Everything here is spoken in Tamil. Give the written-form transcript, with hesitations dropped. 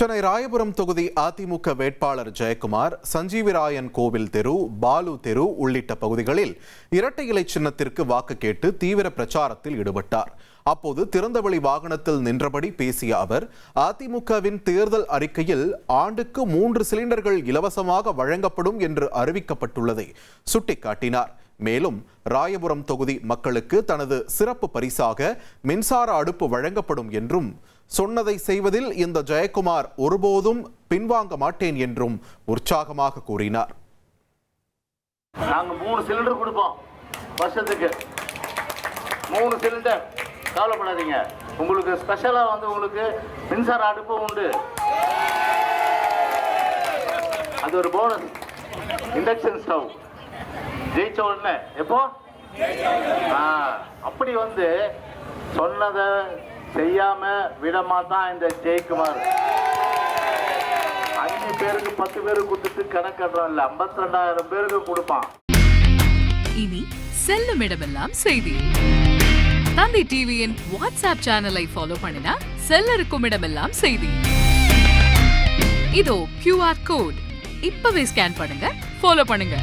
சென்னை ராயபுரம் தொகுதி அதிமுக வேட்பாளர் ஜெயக்குமார் சஞ்சீவிராயன் கோவில் தெரு, பாலு தெரு உள்ளிட்ட பகுதிகளில் இரட்டை இலை சின்னத்திற்கு வாக்கு கேட்டு தீவிர பிரச்சாரத்தில் ஈடுபட்டார். அப்போது திறந்தவெளி வாகனத்தில் நின்றபடி பேசிய அவர், அதிமுகவின் தேர்தல் அறிக்கையில் ஆண்டுக்கு 3 சிலிண்டர்கள் இலவசமாக வழங்கப்படும் என்று அறிவிக்கப்பட்டுள்ளதை சுட்டிக்காட்டினார். மேலும் ராயபுரம் தொகுதி மக்களுக்கு தனது சிறப்பு பரிசாக மின்சார அடுப்பு வழங்கப்படும் என்றும், சொன்னதை செய்வதில் இந்த ஜெயக்குமார் ஒருபோதும் பின்வாங்க மாட்டேன் என்றும் உற்சாகமாக கூறினார். நாங்க 3 சிலிண்டர் கொடுப்போம் வருஷத்துக்கு. 3 சிலிண்டர், கவலைப்படாதீங்க. உங்களுக்கு ஸ்பெஷலா உங்களுக்கு மின்சார அடுப்பு உண்டு. அது ஒரு போனஸ். இண்டக்ஷன் ஸ்டவ் ஜெயிச்ச உடனே எப்போ அப்படி சொன்னதை செய்யாம விடமாட்டான் இந்த ஜெயக்குமார். 5 பேருக்கு 10 பேருக்கு கொடுத்துட்டு கணக்கடுறோம் இல்ல, 52,000 பேருக்கு கொடுப்பான். இனி செல்லும் இடமெல்லாம் செய்தி. தந்தி டிவியின் வாட்ஸ்அப் சேனலை ஃபாலோ பண்ணினா செல்ல இருக்கும் இடமெல்லாம் செய்தி. இதோ QR கோட், இப்பவே ஸ்கேன் பண்ணுங்க, ஃபாலோ பண்ணுங்க.